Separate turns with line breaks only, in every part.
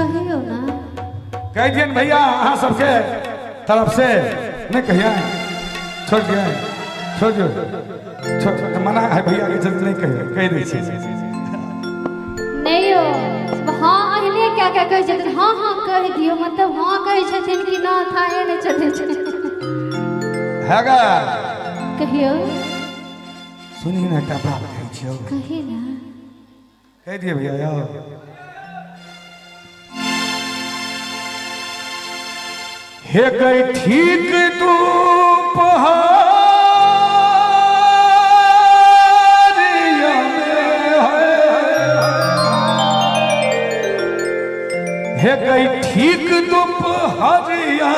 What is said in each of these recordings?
कहियो ना
कह दिए भैया अहाँ सबके तरफ से नहीं कहिए छोड़ दिया छोड़ दो छोड़ मना है भैया के जल्दी नहीं कह दी
नहीं हो हाँ अहले क्या क्या कह छथिन हाँ हाँ कह दियो मतलब हाँ कह छथिन कि ना था ये नहीं चले
हैगा
कहियो
सुनी ना का बात कह छियो
कही ना
कह दिए भैया यार हे गई ठीक तू पहाड़िया में हे गई ठीक तू पहाड़िया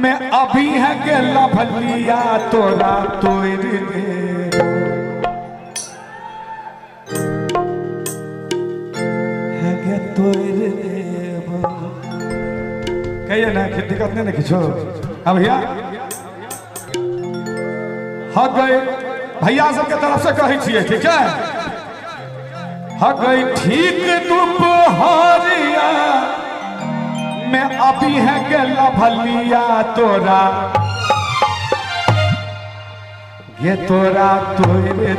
मैं अभी है गेला भलिया तोरा तोड़ दे है गे तोड़ दे कहिए ना कि दिक्कत नहीं ना खींचो हाँ भैया हाँ गए भैया सबके तरफ से कही छिए ठीक है हाँ गई ठीक दोपहरिया मैं अभी है गेला भलिया तोरा ये तोरा तोड़ दे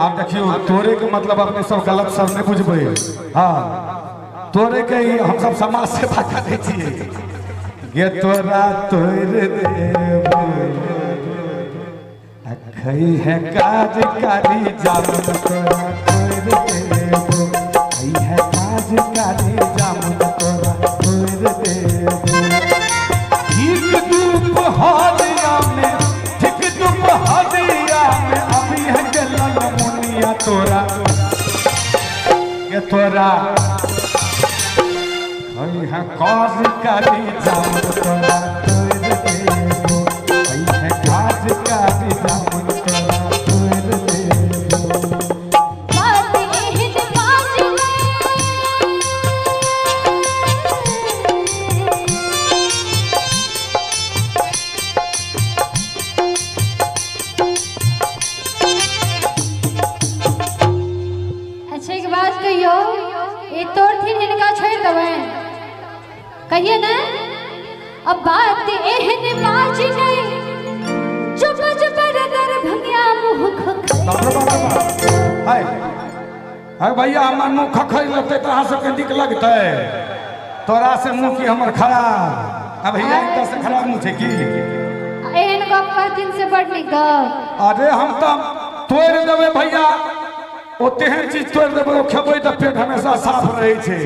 आप देखियो तोड़े के मतलब अपने सब गलत सब नहीं बुझबे हाँ तोरे के ही हम सब समाज से भागा दे छिए ये तोरा तोड़ देबो अखई है काज कारी जामुन तोरा तोड़ देबो अखई है काज कारी जामुन तोरा तोड़ देबो ठीक दोपहरिया में अभी है गेला मुनिया तोरा ये तोरा है काज कारी जामुन तोरा तोड़ देबो है काज कारी जामुन तोरा तोड़ देबो
बात एहन बाज अच्छा एक बात कहियो ये तोड़ थी जिनका छोड़ देवे कहिए ना अब बात एहन बाज नहीं जो बज पर दर भंगिया मुख
हाय हाय भैया हमर मुंह खखै लगते तोरा सबके नीक लगते तोरा से मुंह की हमर खराब अब भैया एक से खराब मुंह छै की
एहन गप कहथिन से बड़ नीक गप
अरे हम तो तोड़ देबे भैया ओ तेहन चीज तोड़ देबे ओ खेबै त पेट हमेशा साफ रहै छै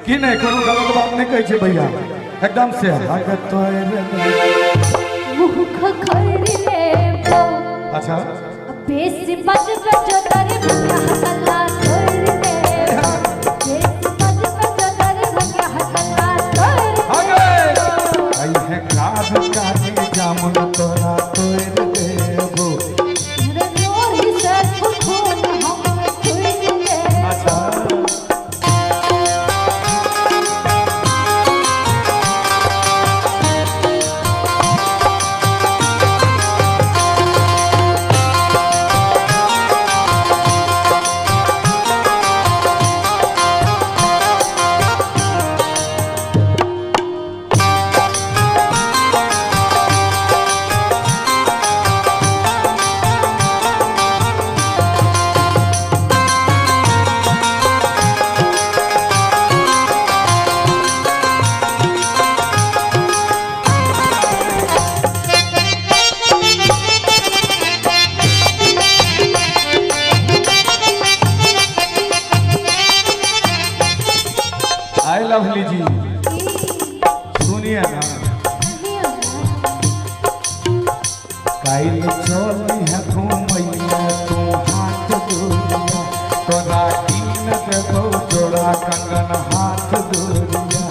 की नहीं कोनो गलत बात नहीं कहै छै भैया एकदम से आगे तोड़
मुख खैर लेबो
अच्छा
बेसी बज बज तर भंगिया हसला तोड़ देबो बेसी बज बज तर भंगिया हसला तोड़
आगे आई है काज कारी जामुन तोरा तोड़ देबो
रे नोरी से खून हम छुई दे
अच्छा आई लवली जी सुनिए ना काइल चली है घूमैया तू हाथ दूरिया तोरा कीन देबो जोड़ा कंगन हाथ दूरिया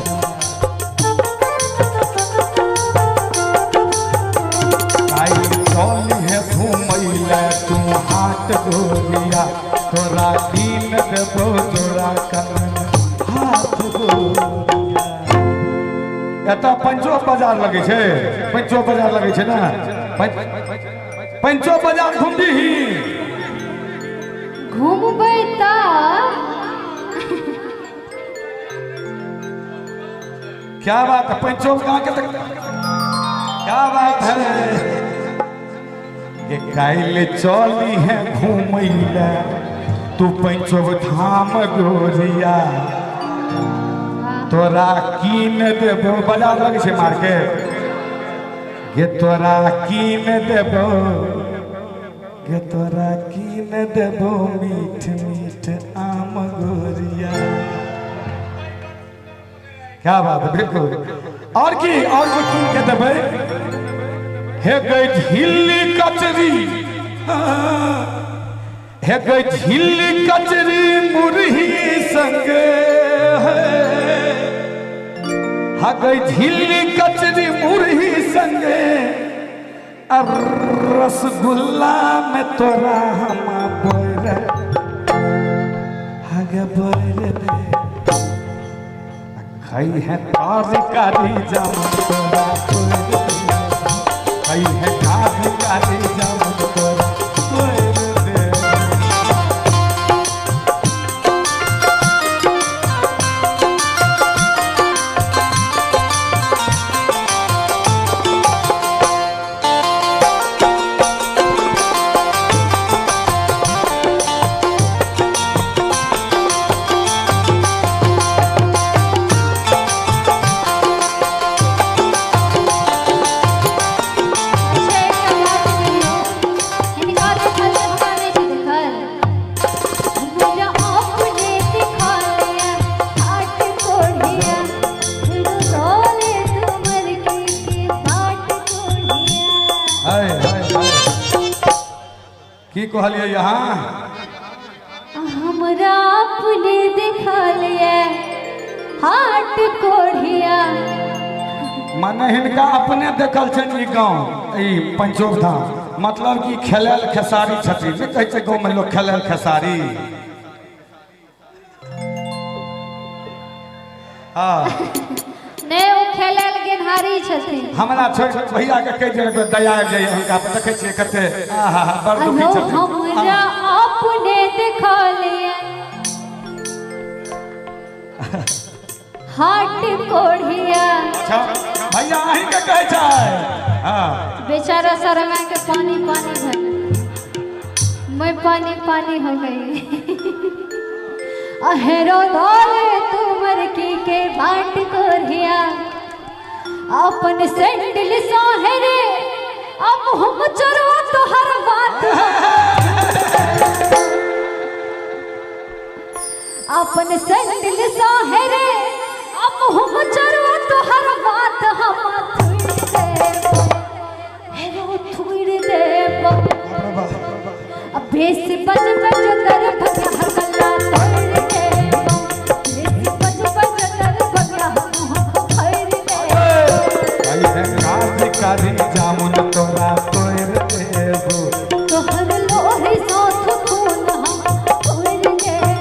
काइल चली है घूमैया तू हाथ दूरिया तोरा कीन देबो जोड़ा कंगन हाथ दूरिया एता पंचो बाजार लगे छे पंचो बाजार लगे छे ना पंचो बाजार घूमदी ही
घूमबै त
क्या बात है पंचों कहाँ के तक क्या बात है ये काइले चली है घूमैला तू पंचो धाम गोरिया तोरा कीन देबो बाजार लगे से मार के ये तोरा कीन देबो ये तोरा कीन देबो मीठ मीठ आम गोरिया क्या बात है बिल्कुल और की कीन के देबे हे गई झिल्ली कचरी हे गई झिल्ली कचरी मुरही संगे हा गई झिल्ली कचरी मुरही संगे अब रसगुल्ला में तोरा हम बोल हगे बोल खाई है कारी जामुन तोरा खाई है कारी जामुन तोरा की कहलिए यहाँ
हमरा अपने दिखा लिया हाट कोढ़िया
माने हिनका अपने देखल छन ई गांव ई पंचोक धाम मतलब कि खेलल खेसारी छथिन ने कहै छै गांव में लोग खेलल खेसारी
ने ओ खेलल गेनहारी छथिन
हमरा छोड़ भैया के कह दे दया आ जाय हुनका पर देखै छियै कते आहा बड़ दुखी छथिन
हमरा अपने दिखा लिया हाट कोढ़िया
अच्छा भैया अहीं के कहै छै हां
बेचारा सरंगा के पानी पानी भर मैं पानी पानी हो गई अहेरो धोले तुमर की के बाट कोढ़िया अपन सैंडल सोहरे अब हम चरो तो हर बात अपन सैंडल सोहरे अब हम चरो तो हर बात हम थुड़ देब अब बेस बज बज दर भजा हर गला तोड़ देब बेस बज बज दर भजा हर
आई है कारी जामुन तोरा तोड़ देबो
तोहर लोहे साथ खून हम तोड़ देबो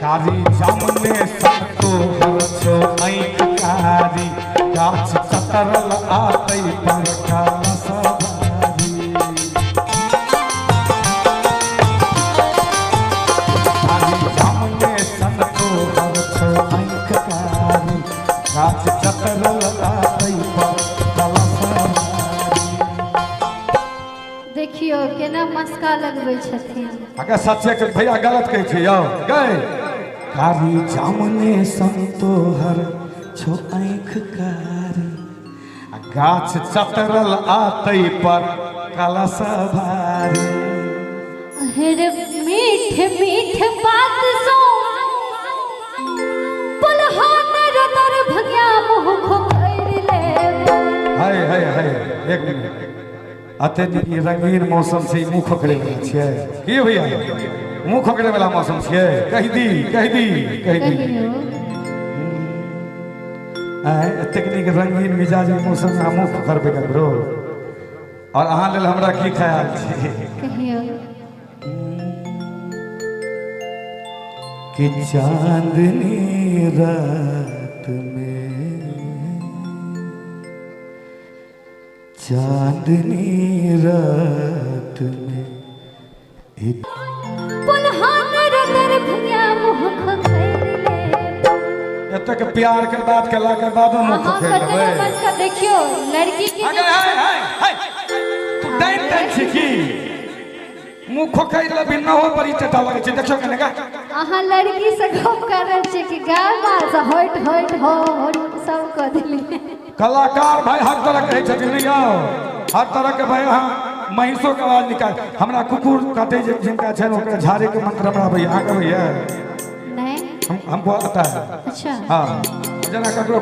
कारी जामुने सब तो हर छो ऐक कारी गाछ कतरल आतै पंखा सवारी कारी जामुने सब तो हर छो ऐक कारी गाछ कतरल आतै पंखा सवारी
देखियो केना मस्का लगबै छथिन
अगर सच्चे के भैया गलत कहै छै यौ गए कारी जामुने संतोहर छो आँख कारी गाछ चतरल आतै पर कलश भारी
अहर मीठ मीठ बात सो पुलहान दर भगिया मुह खोखैर लेब
हाय हाय हाय एक मिनट अत्यधिक रंगीन मौसम से मुँह खोखरे वाला छियै की भैया मुँह खोखरे वाला मौसम छियै कह दी तकनीक रंगीन मिजाज मौसम में हमहूँ करबे ककरो और अहाँ लेल हमरा की ख्याल छै
कहियो
कि चांदनी रात में चांदनी रात में एत के प्यार के बात केला के बाद मुख खोल लेबै
देखियो लड़की की
तू दैन दैन छी की मुख खोल लेबै न हो परी चटा लगे छै देखो कने का
अहाँ लड़की से गप कर रहल छी कि गामा से होट होट हो सब क देली
कलाकार भाई हर तरह के छथिन नहीं आओ हर तरह के भाई अहाँ महिषो के आवाज निकाल हमरा कुकुर काटे जिनका छै ओकरा झाड़े के मंत्र हमरा भैया आ के भैया
नहीं
हमको आता है
अच्छा
हाँ जना ककरो